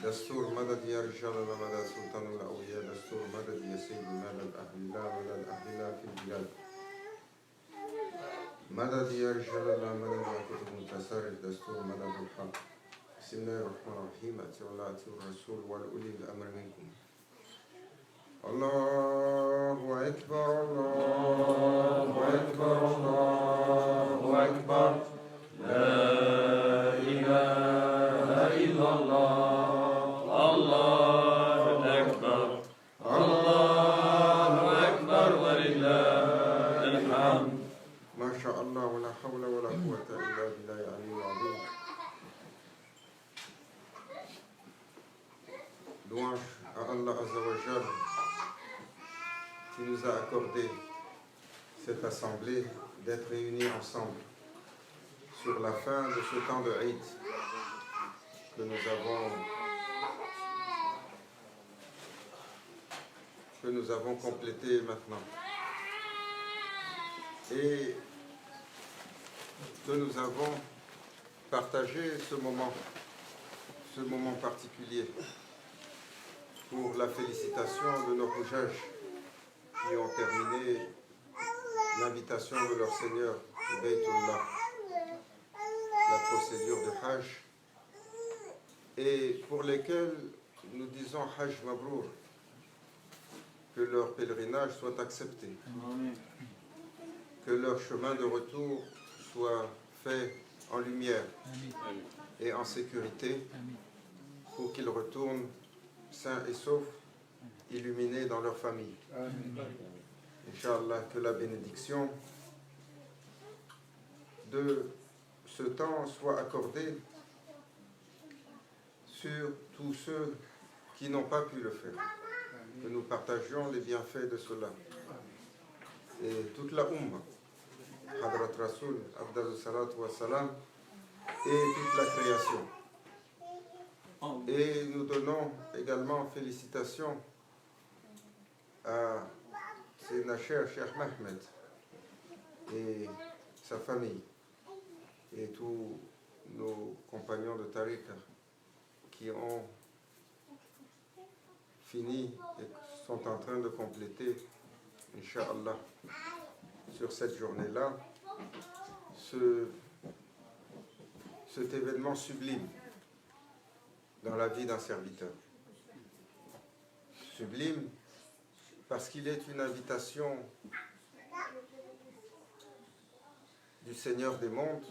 دستور مدد يا رجال مدد سلطان الأولياء دستور مدد يا سيد مدد مدد أهل الله في البلاد مدد يا رجال الله مدد يا كتب متسارع دستور مدد الحق بسم الله الرحمن الرحيم أتوا الله أتوا الرسول والأولي الأمر منكم الله أكبر الله أكبر الله أكبر لا إله إلا الله الله أكبر الله أكبر ولله الحمد ما شاء الله ولا حول ولا قوة إلا بالله العلي العظيم. Louange à Allah Azza wa Jal qui nous a accordé cette assemblée d'être réunis ensemble sur la fin de ce temps de Eid que nous avons complété maintenant et que nous avons partagé ce moment particulier pour la félicitation de nos Hujjaj qui ont terminé l'invitation de leur Seigneur, le Baytullah, la procédure de Hajj, et pour lesquels nous disons Hajj Mabrour, que leur pèlerinage soit accepté, que leur chemin de retour soit fait en lumière et en sécurité pour qu'ils retournent sains et saufs, illuminés dans leur famille. Inch'Allah, que la bénédiction de ce temps soit accordée sur tous ceux qui n'ont pas pu le faire, que nous partagions les bienfaits de cela. Et toute la Ummah, Hadrat Rasoul, Abdal Salatu wa Salam, et toute la création. Et nous donnons également félicitations à Sayyidina Cheikh Mahmed et sa famille et tous nos compagnons de tariqa qui ont fini et sont en train de compléter, Inch'Allah, sur cette journée-là, cet événement sublime dans la vie d'un serviteur. Sublime parce qu'il est une invitation du Seigneur des mondes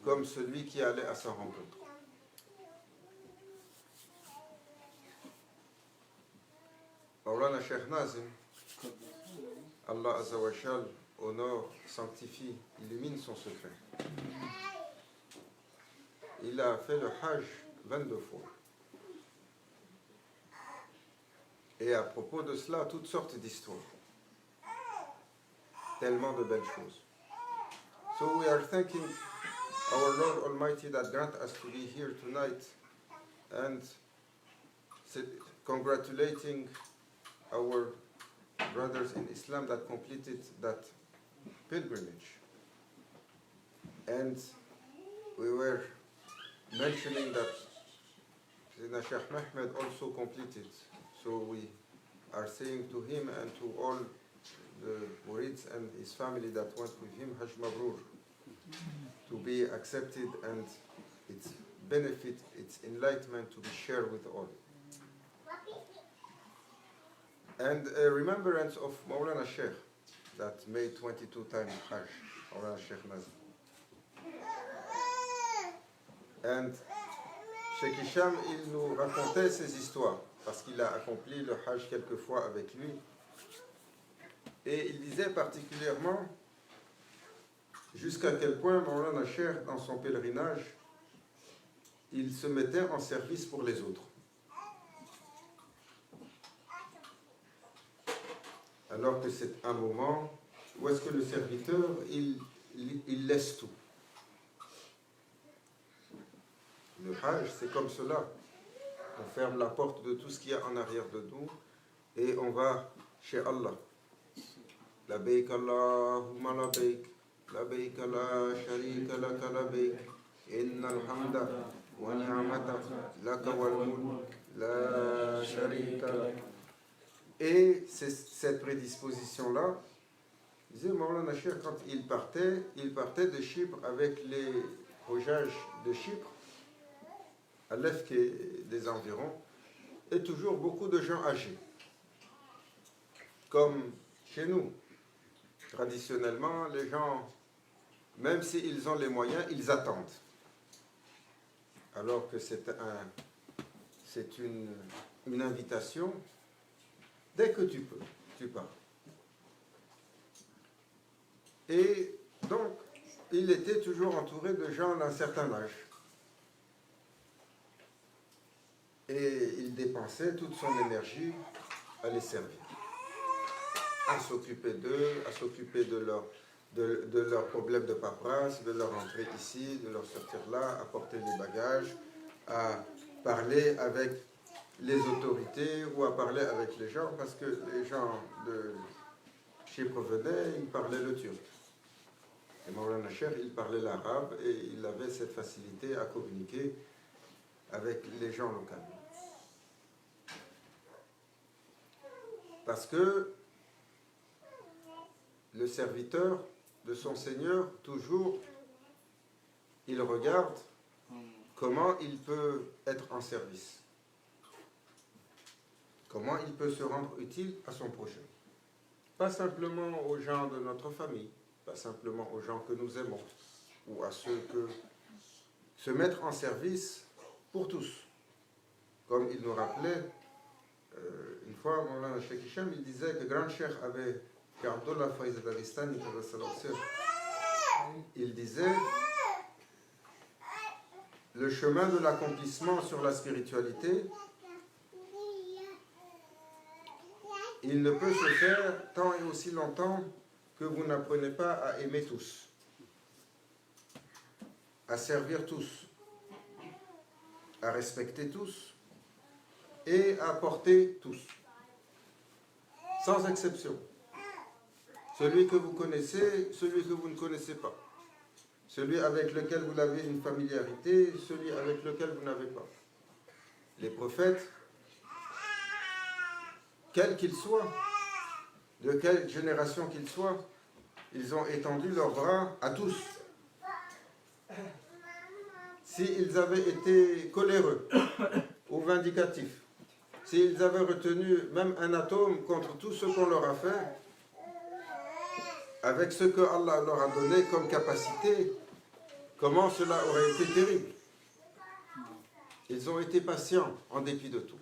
comme celui qui allait à sa rencontre. Maulana Cheikh Nazim, Allah Azza wa Jal honore, sanctifie, illumine son secret. Il a fait le Hajj 22 fois. Et à propos de cela, toutes sortes d'histoires. Tellement de belles choses. So we are thanking our Lord Almighty that grant us to be here tonight and congratulating our brothers in Islam that completed that pilgrimage. And we were mentioning that Sayyidina Sheikh Mahmed also completed. So we are saying to him and to all the Murids and his family that went with him, Hajj Mabrur, to be accepted and its benefit, its enlightenment to be shared with all. And a remembrance of Maulana Sheikh that made 22 times Hajj, Maulana Sheikh Nazim. And Sheikh Hisham, il nous racontait ces histoires parce qu'il a accompli le Hajj quelques fois avec lui. Et il disait particulièrement jusqu'à quel point Maulana Cheikh, dans son pèlerinage, il se mettait en service pour les autres. Alors que c'est un moment où est-ce que le serviteur, il laisse tout. Le Hajj, c'est comme cela. On ferme la porte de tout ce qu'il y a en arrière de nous et on va chez Allah. Labbaik Allahumma labbaik, labbaik la sharika laka labbaik, innal hamda wa ni'mata laka wal mulk la sharika lak. Et c'est cette prédisposition-là, disait Maulana Cheikh, quand il partait de Chypre avec les Hojages de Chypre, à l'Efque des environs, et toujours beaucoup de gens âgés. Comme chez nous, traditionnellement, les gens, même s'ils ont les moyens, ils attendent. Alors que c'est une invitation, dès que tu peux, tu pars. Et donc, il était toujours entouré de gens d'un certain âge. Et il dépensait toute son énergie à les servir, à s'occuper d'eux, à s'occuper de leurs problèmes de paperasse, de leur entrer ici, de leur sortir là, à porter les bagages, à parler avec les autorités ou à parler avec les gens, parce que les gens de Chypre venaient, ils parlaient le turc. Et Maulana Cheikh, il parlait l'arabe et il avait cette facilité à communiquer avec les gens locaux. Parce que le serviteur de son Seigneur, toujours, il regarde comment il peut être en service. Comment il peut se rendre utile à son prochain. Pas simplement aux gens de notre famille, pas simplement aux gens que nous aimons, ou à ceux que... Se mettre en service pour tous. Comme il nous rappelait, une fois, Maulana Cheikh Hicham, il disait que Grand Cheikh avait, qu'Abdullah Faiz al-Avistani, il disait, le chemin de l'accomplissement sur la spiritualité, il ne peut se faire tant et aussi longtemps que vous n'apprenez pas à aimer tous, à servir tous, à respecter tous et à porter tous, sans exception. Celui que vous connaissez, celui que vous ne connaissez pas. Celui avec lequel vous avez une familiarité, celui avec lequel vous n'avez pas. Les prophètes, quels qu'ils soient, de quelle génération qu'ils soient, ils ont étendu leurs bras à tous. S'ils avaient été coléreux ou vindicatifs, s'ils avaient retenu même un atome contre tout ce qu'on leur a fait, avec ce que Allah leur a donné comme capacité, comment cela aurait été terrible. Ils ont été patients en dépit de tout.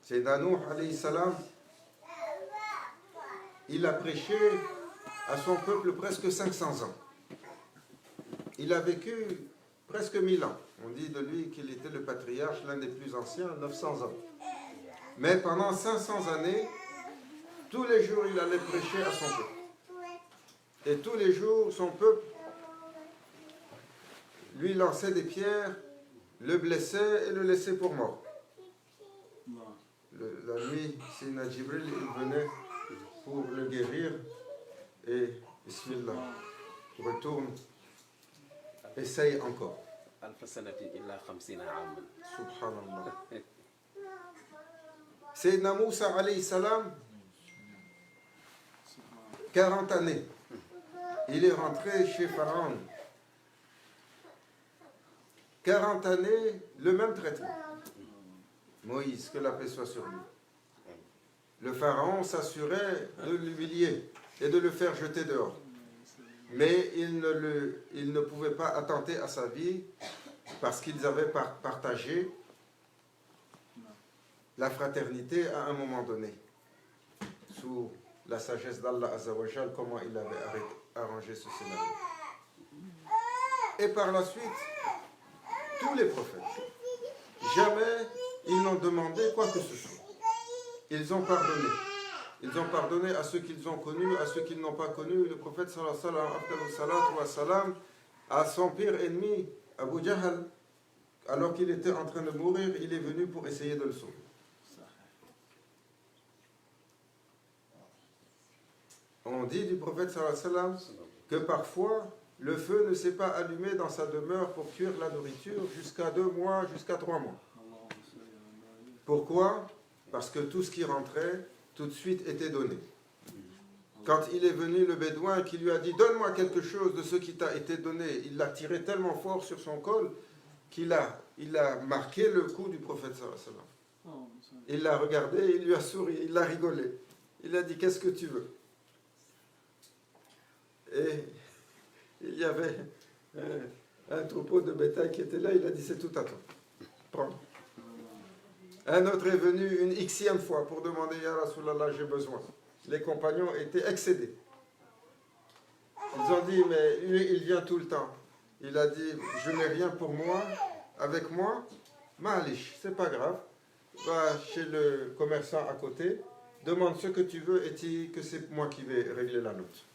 Sayyidina Nuh alayhi salam, il a prêché à son peuple presque 500 ans. Il a vécu presque 1000 ans. On dit de lui qu'il était le patriarche, l'un des plus anciens, 900 ans. Mais pendant 500 années, tous les jours, il allait prêcher à son peuple. Et tous les jours, son peuple lui lançait des pierres, le blessait et le laissait pour mort. La nuit, Sayyidina Jibril, il venait pour le guérir et Bismillah, retourne, essaye encore. Subhanallah. Sayyidina Moussa alayhi salam, 40 années, il est rentré chez Pharaon. 40 années, le même traitement. Moïse, que la paix soit sur lui. Le Pharaon s'assurait de l'humilier et de le faire jeter dehors. Mais il ne pouvait pas attenter à sa vie parce qu'ils avaient partagé la fraternité à un moment donné. Sous la sagesse d'Allah Azzawajal, comment il avait arrangé ce scénario. Et par la suite, tous les prophètes, jamais ils n'ont demandé quoi que ce soit. Ils ont pardonné. Ils ont pardonné à ceux qu'ils ont connus, à ceux qu'ils n'ont pas connus. Le prophète sallallahu alayhi wa sallam, à son pire ennemi, Abu Jahl, alors qu'il était en train de mourir, il est venu pour essayer de le sauver. On dit du prophète sallallahu alayhi wa sallam que parfois, le feu ne s'est pas allumé dans sa demeure pour cuire la nourriture jusqu'à 2 mois, jusqu'à 3 mois. Pourquoi? Parce que tout ce qui rentrait, tout de suite était donné. Quand il est venu le bédouin qui lui a dit « Donne-moi quelque chose de ce qui t'a été donné », il l'a tiré tellement fort sur son col qu'il a marqué le cou du prophète sallallahu alayhi wa sallam. Il l'a regardé, il lui a souri, il a rigolé. Il a dit « Qu'est-ce que tu veux ?» Et il y avait un troupeau de bétail qui était là, il a dit « C'est tout à toi. Prends. » Un autre est venu une xème fois pour demander « Ya Rasulallah, j'ai besoin. » Les compagnons étaient excédés. Ils ont dit « Mais lui, il vient tout le temps. » Il a dit « Je n'ai rien pour moi, avec moi. Ma'alish, c'est pas grave. Va chez le commerçant à côté, demande ce que tu veux et dis que c'est moi qui vais régler la note. »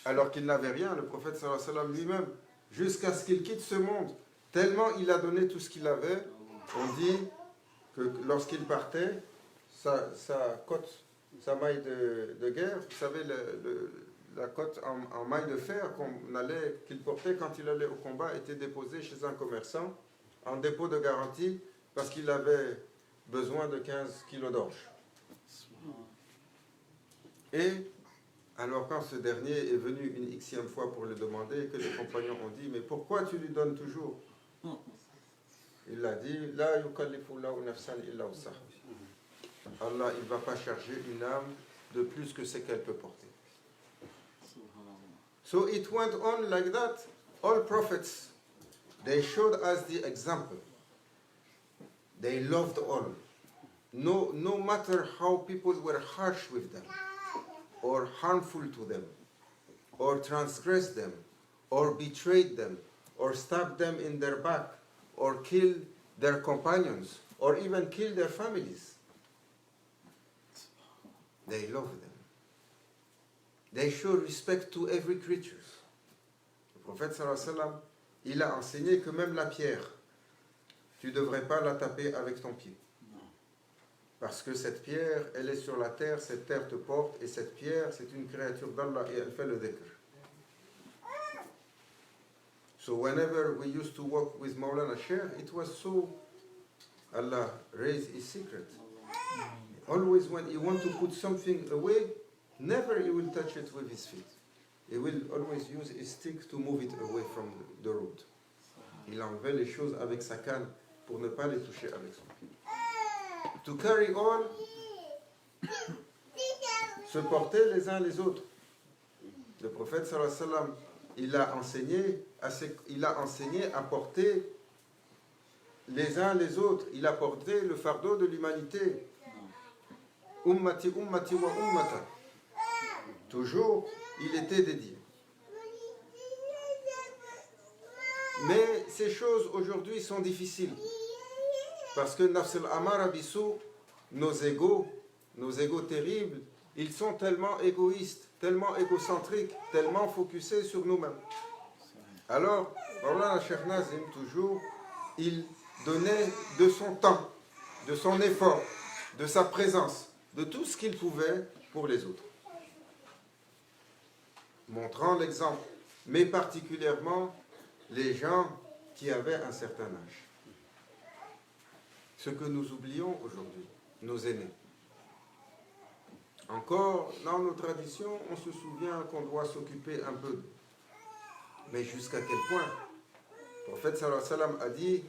Alors qu'il n'avait rien, le prophète sallallahu alayhi wa sallam lui-même, jusqu'à ce qu'il quitte ce monde, tellement il a donné tout ce qu'il avait, on dit que lorsqu'il partait, sa cotte, sa maille de guerre, vous savez, la cotte en maille de fer qu'il portait quand il allait au combat était déposée chez un commerçant en dépôt de garantie parce qu'il avait besoin de 15 kilos d'orge. Et alors quand ce dernier est venu une xème fois pour le demander, que les compagnons ont dit « Mais pourquoi tu lui donnes toujours ?» Il a dit « La yukallifu Allahu nafsan illa wus'aha. » Allah, il ne va pas charger une âme de plus que ce qu'elle peut porter. So it went on like that. All prophets, they showed us the example. They loved all. No matter how people were harsh with them, or harmful to them, or transgressed them, or betrayed them, or stabbed them in their back, or killed their companions, or even killed their families. They love them. They show respect to every creature. Le prophète sallallahu alayhi wa sallam, il a enseigné que même la pierre, tu ne devrais pas la taper avec ton pied. Parce que cette pierre, elle est sur la terre, cette terre te porte, et cette pierre, c'est une créature d'Allah et elle fait le dhikr. So whenever we used to walk with Maulana Sheikh, it was so, Allah raised his secret. Always when he want to put something away, never he will touch it with his feet. He will always use his stick to move it away from the road. Il enlevait les choses avec sa canne pour ne pas les toucher avec son pied. To carry all, se porter les uns les autres. Le prophète sallallahu alayhi wa sallam, il a enseigné à porter les uns les autres. Il a porté le fardeau de l'humanité. Ummati, ummati wa ummata. Toujours, il était dédié. Mais ces choses aujourd'hui sont difficiles. Parce que nafs al-amara bisou, nos égos terribles, ils sont tellement égoïstes, tellement égocentriques, tellement focusés sur nous-mêmes. Alors, Maulana Cheikh Nazim, toujours, il donnait de son temps, de son effort, de sa présence, de tout ce qu'il pouvait pour les autres. Montrant l'exemple, mais particulièrement les gens qui avaient un certain âge. Ce que nous oublions aujourd'hui, nos aînés. Encore, dans nos traditions, on se souvient qu'on doit s'occuper un peu d'eux. Mais jusqu'à quel point? Le prophète sallallahu alayhi wa sallam a dit,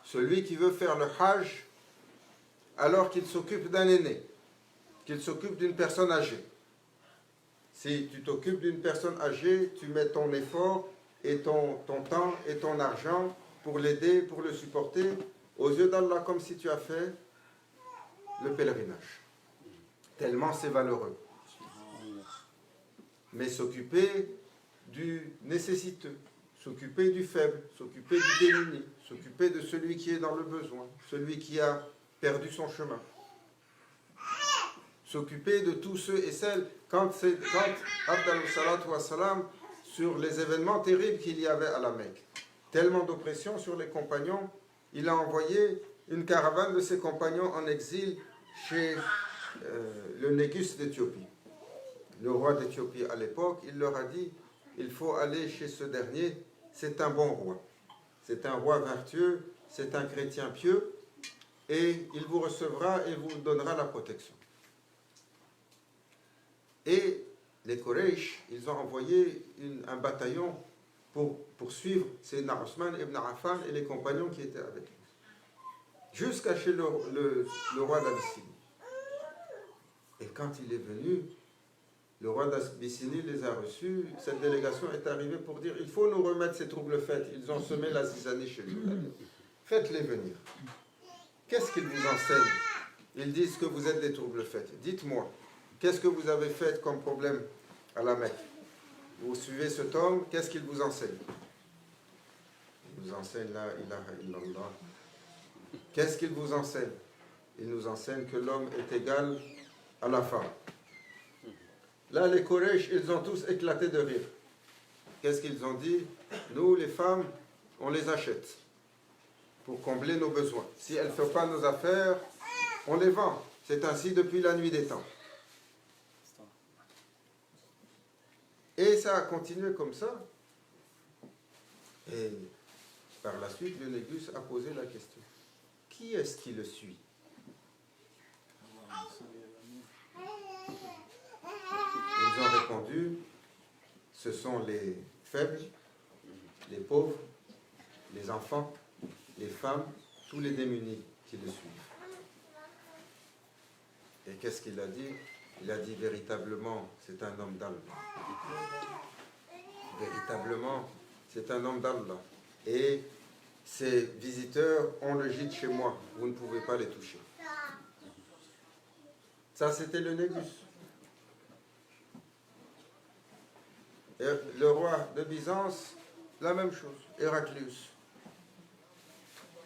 celui qui veut faire le hajj, alors qu'il s'occupe d'un aîné, qu'il s'occupe d'une personne âgée. Si tu t'occupes d'une personne âgée, tu mets ton effort et ton temps et ton argent pour l'aider, pour le supporter, aux yeux d'Allah, comme si tu as fait le pèlerinage. Tellement c'est valeureux. Mais s'occuper du nécessiteux, s'occuper du faible, s'occuper du démuni, s'occuper de celui qui est dans le besoin, celui qui a perdu son chemin. S'occuper de tous ceux et celles, quand Abdallah salatu wa salam, sur les événements terribles qu'il y avait à la Mecque, tellement d'oppression sur les compagnons, il a envoyé une caravane de ses compagnons en exil chez le Négus d'Éthiopie. Le roi d'Éthiopie à l'époque, il leur a dit, il faut aller chez ce dernier, c'est un bon roi. C'est un roi vertueux, c'est un chrétien pieux, et il vous recevra et vous donnera la protection. Et les Quraysh, ils ont envoyé un bataillon pour poursuivre Sayyidina Osman ibn Affan et les compagnons qui étaient avec lui, jusqu'à chez le roi d'Abyssinie. Et quand il est venu, le roi d'Abyssinie les a reçus. Cette délégation est arrivée pour dire, il faut nous remettre ces troubles faits. Ils ont semé la zizanie chez nous. Faites-les venir. Qu'est-ce qu'ils vous enseignent? Ils disent que vous êtes des troubles faits. Dites-moi, qu'est-ce que vous avez fait comme problème à la Mecque? Vous suivez cet homme, qu'est-ce qu'il vous enseigne? Il nous enseigne la ilaha illallah. Qu'est-ce qu'il vous enseigne? Il nous enseigne que l'homme est égal à la femme. Là, les Quraysh, ils ont tous éclaté de rire. Qu'est-ce qu'ils ont dit? Nous, les femmes, on les achète pour combler nos besoins. Si elles ne font pas nos affaires, on les vend. C'est ainsi depuis la nuit des temps. Et ça a continué comme ça. Et par la suite, le Négus a posé la question. Qui est-ce qui le suit? Ils ont répondu, ce sont les faibles, les pauvres, les enfants, les femmes, tous les démunis qui le suivent. Et qu'est-ce qu'il a dit? Il a dit véritablement, c'est un homme d'Allah. Véritablement, c'est un homme d'Allah. Et ces visiteurs ont le gîte chez moi. Vous ne pouvez pas les toucher. Ça, c'était le Négus. Et le roi de Byzance, la même chose. Héraclius.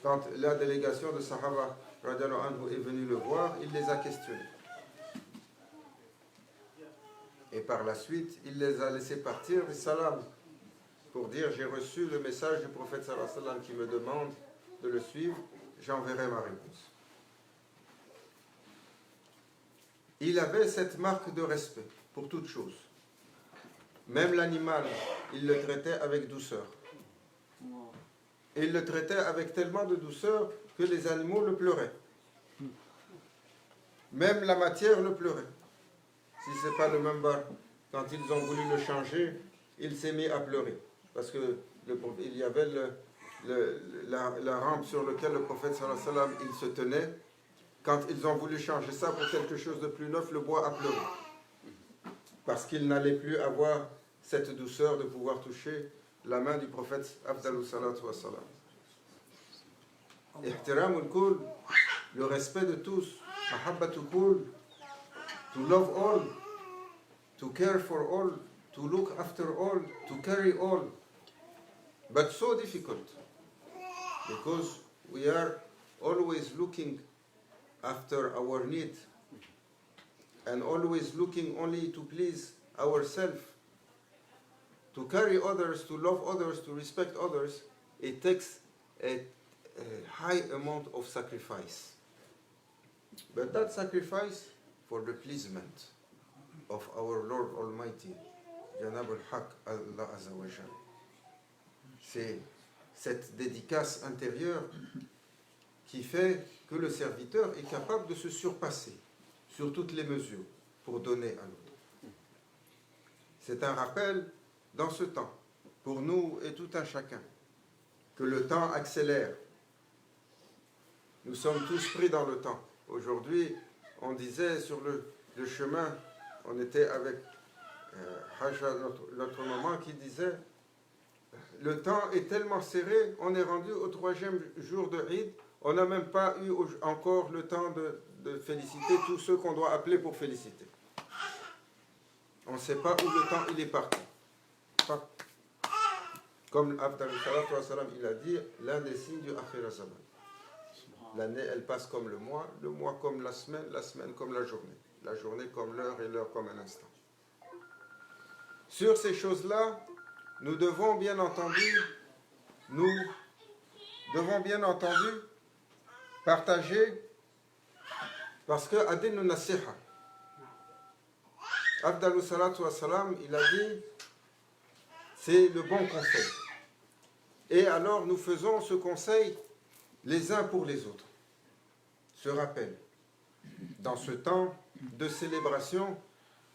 Quand la délégation de Sahaba radiallahu anhu est venue le voir, il les a questionnés. Et par la suite, il les a laissés partir des salam pour dire, j'ai reçu le message du prophète sallallahu alayhi wa sallam qui me demande de le suivre, j'enverrai ma réponse. Il avait cette marque de respect pour toute chose. Même l'animal, il le traitait avec douceur. Et il le traitait avec tellement de douceur que les animaux le pleuraient. Même la matière le pleurait. Si ce n'est pas le même bar, quand ils ont voulu le changer, il s'est mis à pleurer. Parce que il y avait la rampe sur laquelle le prophète sallallahu alayhi wa sallam, il se tenait. Quand ils ont voulu changer ça pour quelque chose de plus neuf, le bois a pleuré. Parce qu'il n'allait plus avoir cette douceur de pouvoir toucher la main du prophète afdalu salatu wa salam. Ihtiramul kull, le respect de tous, mahabbatul kull, to love all, to care for all, to look after all, to carry all. But so difficult, because we are always looking after our need and always looking only to please ourselves. To carry others, to love others, to respect others, it takes a high amount of sacrifice. But that sacrifice for the pleasement of our Lord Almighty, Janab al-Haq, Allah Azza wa Jal. C'est cette dédicace intérieure qui fait que le serviteur est capable de se surpasser sur toutes les mesures pour donner à l'autre. C'est un rappel dans ce temps, pour nous et tout un chacun, que le temps accélère. Nous sommes tous pris dans le temps. Aujourd'hui, on disait sur le chemin, on était avec Haja, notre maman, qui disait le temps est tellement serré, on est rendu au 3e jour de Eid, on n'a même pas eu encore le temps de féliciter tous ceux qu'on doit appeler pour féliciter. On ne sait pas où le temps il est parti. Comme Afdal salatu wa salam, il a dit, l'un des signes du Akhir Zaman. L'année, elle passe comme le mois comme la semaine comme la journée comme l'heure et l'heure comme un instant. Sur ces choses-là, nous devons bien entendu partager, parce que Adin Nasiha, Afdal salatu wa salam, il a dit, c'est le bon conseil. Et alors nous faisons ce conseil les uns pour les autres. Se rappelle, dans ce temps de célébration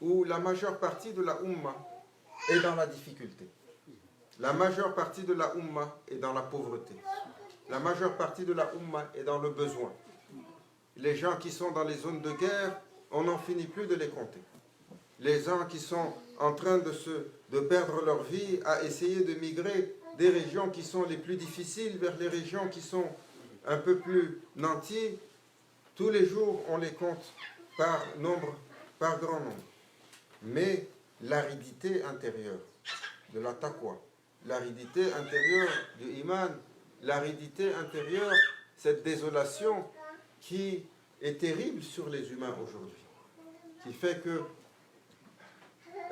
où la majeure partie de la Ummah est dans la difficulté. La majeure partie de la Ummah est dans la pauvreté. La majeure partie de la Ummah est dans le besoin. Les gens qui sont dans les zones de guerre, on n'en finit plus de les compter. Les gens qui sont en train de perdre leur vie à essayer de migrer des régions qui sont les plus difficiles vers les régions qui sont un peu plus nanties, tous les jours on les compte par grand nombre. Mais l'aridité intérieure de la taqwa, l'aridité intérieure du iman, l'aridité intérieure, cette désolation qui est terrible sur les humains aujourd'hui, qui fait que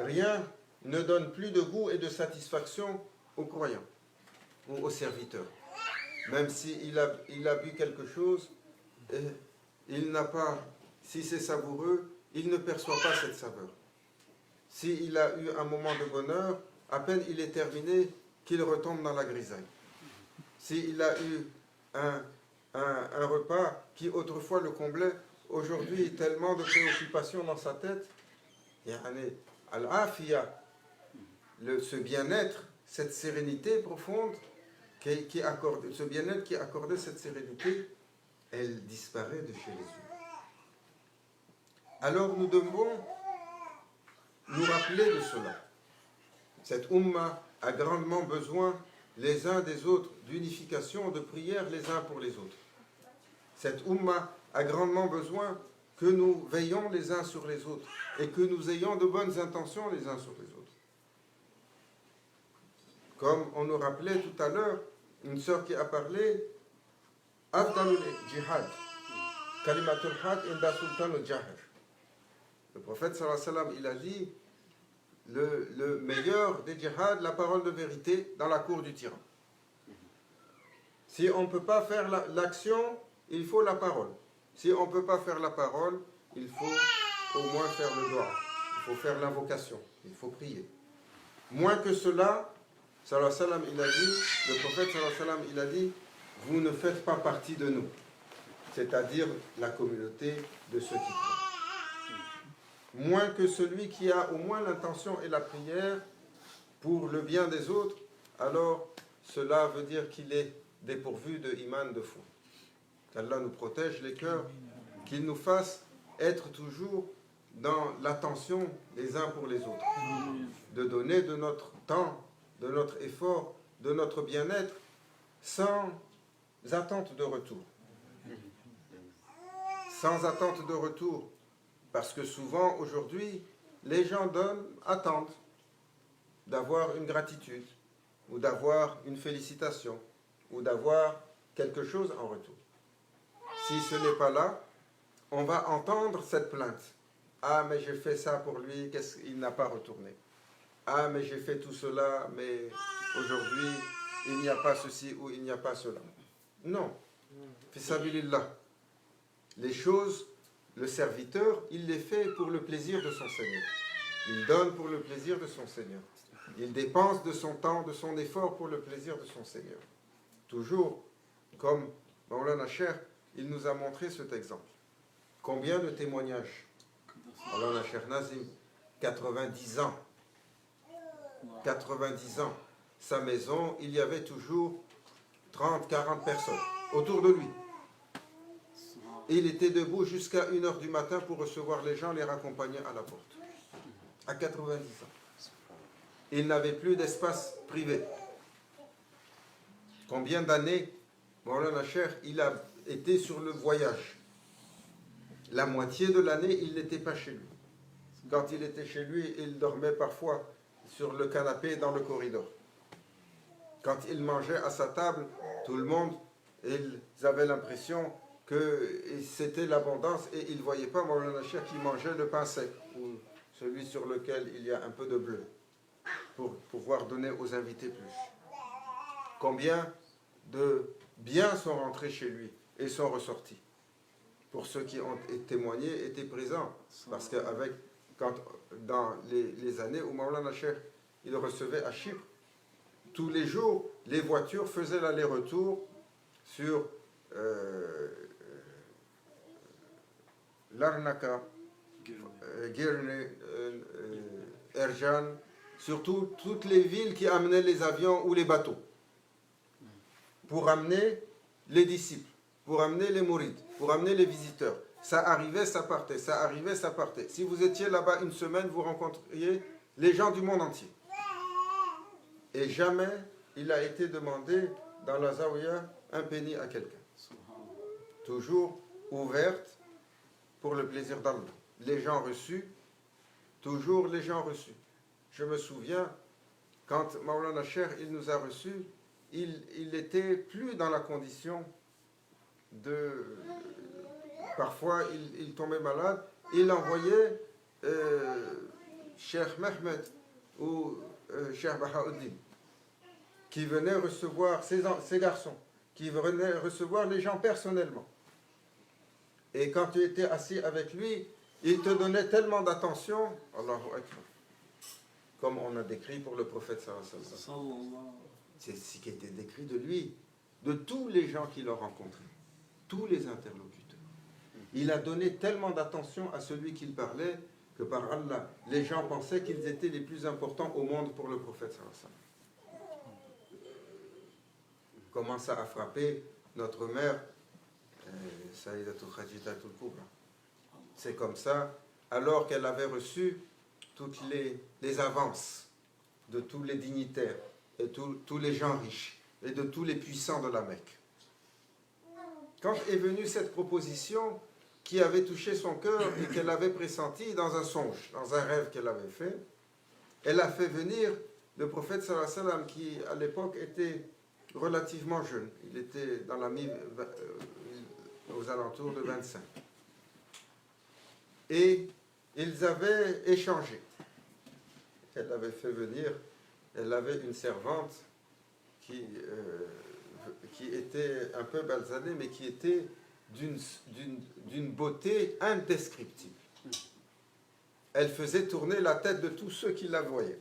rien ne donne plus de goût et de satisfaction aux croyants ou aux serviteurs. Même s'il a bu quelque chose, il n'a pas, si c'est savoureux, il ne perçoit pas cette saveur. S'il a eu un moment de bonheur, à peine il est terminé, qu'il retombe dans la grisaille. S'il a eu un repas qui autrefois le comblait, aujourd'hui tellement de préoccupations dans sa tête, al-afiya, ce bien-être, cette sérénité profonde, ce bien-être qui accordait cette sérénité, elle disparaît de chez les humains. Alors nous devons nous rappeler de cela. Cette Ummah a grandement besoin les uns des autres d'unification, de prière les uns pour les autres. Cette Ummah a grandement besoin que nous veillions les uns sur les autres et que nous ayons de bonnes intentions les uns sur les autres. Comme on nous rappelait tout à l'heure, une sœur qui a parlé, Afdalul jihad, kalimatul haq inda sultanul jahar. Le prophète sallallahu alayhi wa sallam, il a dit, le meilleur des djihad, la parole de vérité dans la cour du tyran. Si on ne peut pas faire l'action, il faut la parole. Si on ne peut pas faire la parole, il faut au moins faire le doigt. Il faut faire l'invocation. Il faut prier. Moins que cela, sallallahu alayhi wa sallam, il a dit, le prophète sallallahu alayhi wa sallam, il a dit, vous ne faites pas partie de nous. C'est-à-dire la communauté de ceux qui croient. Moins que celui qui a au moins l'intention et la prière pour le bien des autres, alors cela veut dire qu'il est dépourvu de iman, de foi. Qu'Allah nous protège les cœurs, qu'il nous fasse être toujours dans l'attention les uns pour les autres, de donner de notre temps, de notre effort, de notre bien-être, sans attente de retour. Sans attente de retour. Parce que souvent, aujourd'hui, les gens attendent d'avoir une gratitude, ou d'avoir une félicitation, ou d'avoir quelque chose en retour. Si ce n'est pas là, on va entendre cette plainte. Ah, mais j'ai fait ça pour lui, il n'a pas retourné. Ah, mais j'ai fait tout cela, mais aujourd'hui, il n'y a pas ceci ou il n'y a pas cela. Non. Fisabilillah. Les choses, le serviteur, il les fait pour le plaisir de son Seigneur. Il donne pour le plaisir de son Seigneur. Il dépense de son temps, de son effort pour le plaisir de son Seigneur. Toujours, comme Maulana Cheikh, il nous a montré cet exemple. Combien de témoignages? Maulana Cheikh Nazim, 90 ans. 90 ans. Sa maison, il y avait toujours 30, 40 personnes autour de lui. Et il était debout jusqu'à 1h du matin pour recevoir les gens, les raccompagner à la porte. À 90 ans. Il n'avait plus d'espace privé. Combien d'années Maulana Cheikh, il a été sur le voyage. La moitié de l'année, il n'était pas chez lui. Quand il était chez lui, il dormait parfois sur le canapé dans le corridor. Quand il mangeait à sa table, tout le monde, ils avaient l'impression que c'était l'abondance et ils ne voyaient pas Maulana Cheikh qui mangeait le pain sec ou celui sur lequel il y a un peu de bleu pour pouvoir donner aux invités plus. Combien de biens sont rentrés chez lui et sont ressortis? Pour ceux qui ont témoigné, étaient présents. Parce que dans les années où Maulana Cheikh il recevait à Chypre, tous les jours, les voitures faisaient l'aller-retour sur Larnaca, Girne, Erjan, surtout toutes les villes qui amenaient les avions ou les bateaux, pour amener les disciples, pour amener les mourides, pour amener les visiteurs. Ça arrivait, ça partait, ça arrivait, ça partait. Si vous étiez là-bas une semaine, vous rencontriez les gens du monde entier. Et jamais il a été demandé dans la Zawiya un penny à quelqu'un. Toujours ouverte pour le plaisir d'Allah. Les gens reçus, toujours les gens reçus. Je me souviens, quand Maulana Cheikh il nous a reçus, il était plus dans la condition de... Parfois, il tombait malade, il envoyait Cheikh Mehmed ou Cheikh Bahauddin, qui venaient recevoir ces garçons, qui venaient recevoir les gens personnellement. Et quand tu étais assis avec lui, il te donnait tellement d'attention, Allahu Akbar, comme on a décrit pour le prophète sallallahu alayhi wa sallam. C'est ce qui était décrit de lui, de tous les gens qu'il a rencontrés, tous les interlocuteurs. Il a donné tellement d'attention à celui qu'il parlait que par Allah, les gens pensaient qu'ils étaient les plus importants au monde pour le prophète sallallahu alayhi wa sallam. Comment ça a frappé notre mère, Saïdatul Khajidatul Kubra. C'est comme ça, alors qu'elle avait reçu toutes les avances de tous les dignitaires et tous les gens riches et de tous les puissants de la Mecque. Quand est venue cette proposition qui avait touché son cœur et qu'elle avait pressenti dans un songe, dans un rêve qu'elle avait fait, elle a fait venir le prophète sallallahu alayhi wa sallam qui à l'époque était relativement jeune. Il était dans la aux alentours de 25. Et ils avaient échangé. Elle avait fait venir, elle avait une servante qui était un peu basanée, mais qui était d'une beauté indescriptible. Elle faisait tourner la tête de tous ceux qui la voyaient.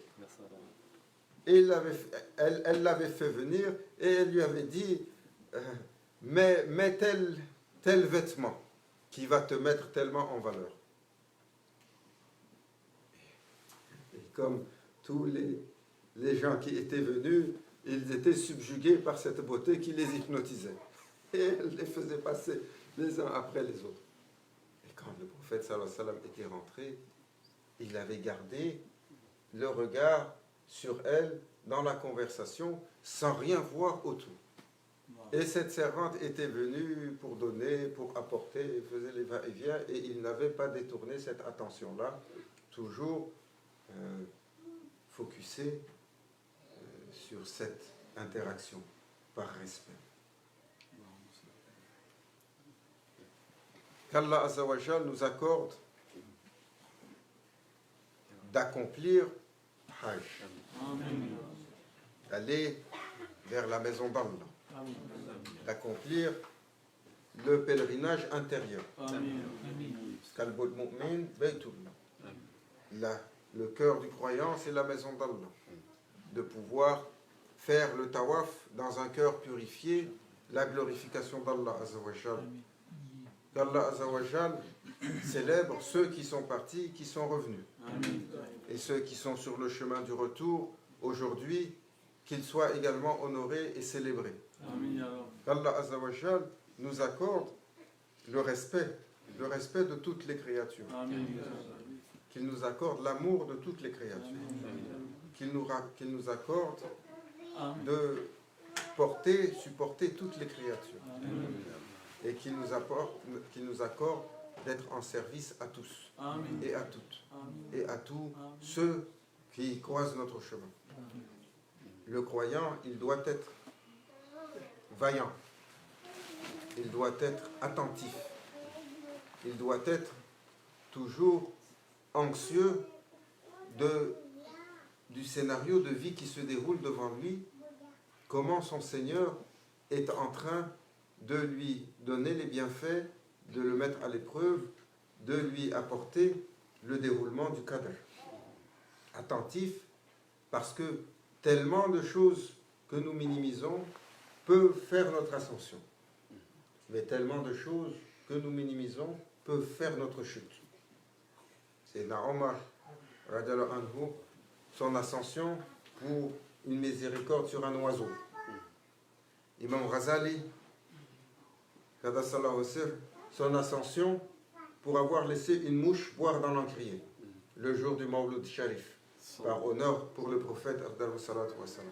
Et elle l'avait fait venir et elle lui avait dit mets tel vêtement qui va te mettre tellement en valeur. Et comme tous les gens qui étaient venus, ils étaient subjugués par cette beauté qui les hypnotisait. Et elle les faisait passer les uns après les autres. Et quand le prophète sallallahu alayhi wa sallam était rentré, il avait gardé le regard sur elle dans la conversation sans rien voir autour. Et cette servante était venue pour donner, pour apporter, faisait les va-et-vient et il n'avait pas détourné cette attention-là, toujours focusé sur cette interaction par respect. Qu'Allah Azza wa Jal nous accorde d'accomplir Hajj, d'aller vers la maison d'Allah, d'accomplir le pèlerinage intérieur. Qalbul mu'min baytullah. Le cœur du croyant, c'est la maison d'Allah. De pouvoir faire le tawaf dans un cœur purifié, la glorification d'Allah Azza wa Jal. Qu'Allah Azza wa Jal célèbre ceux qui sont partis, qui sont revenus. Et ceux qui sont sur le chemin du retour, aujourd'hui, qu'ils soient également honorés et célébrés. Qu'Allah Azza wa Jal nous accorde le respect de toutes les créatures. Qu'il nous accorde l'amour de toutes les créatures. Qu'il nous accorde de supporter toutes les créatures. Et qu'il nous accorde d'être en service à tous et à toutes et à tous ceux qui croisent notre chemin. Le croyant, il doit être vaillant, il doit être attentif, il doit être toujours anxieux du scénario de vie qui se déroule devant lui, comment son Seigneur est en train de lui donner les bienfaits, de le mettre à l'épreuve, de lui apporter le déroulement du qadr. Attentif, parce que tellement de choses que nous minimisons peuvent faire notre ascension. Mais tellement de choses que nous minimisons peuvent faire notre chute. C'est Omar, radiallahu anhu, son ascension pour une miséricorde sur un oiseau. Imam Ghazali, son ascension pour avoir laissé une mouche boire dans l'encrier le jour du Mawlud Sharif, par honneur pour le prophète Abdallah Salatu Wassalam.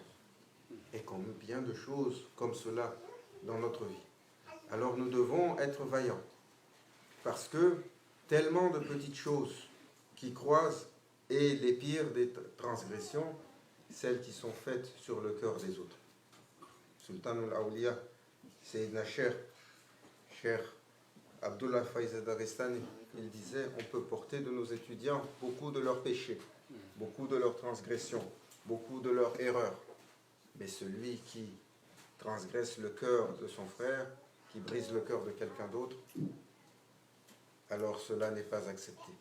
Et combien de choses comme cela dans notre vie. Alors nous devons être vaillants, parce que tellement de petites choses qui croisent, et les pires des transgressions, celles qui sont faites sur le cœur des autres. Sultan al-Awliya, Sayyidina Cheikh Abdullah Faiz Daristani, il disait, on peut porter de nos étudiants beaucoup de leurs péchés, beaucoup de leurs transgressions, beaucoup de leurs erreurs. Mais celui qui transgresse le cœur de son frère, qui brise le cœur de quelqu'un d'autre, alors cela n'est pas accepté.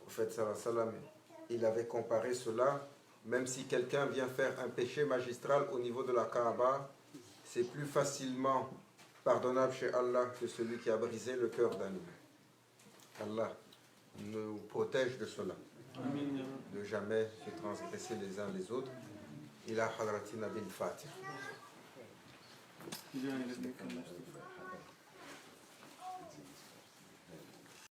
Au fait, sallallahu alayhi wa sallam, il avait comparé cela, même si quelqu'un vient faire un péché magistral au niveau de la Kaaba, c'est plus facilement pardonnable chez Allah que celui qui a brisé le cœur d'un homme. Allah nous protège de cela, de jamais se transgresser les uns les autres. إلى حضرتنا بالفاتح.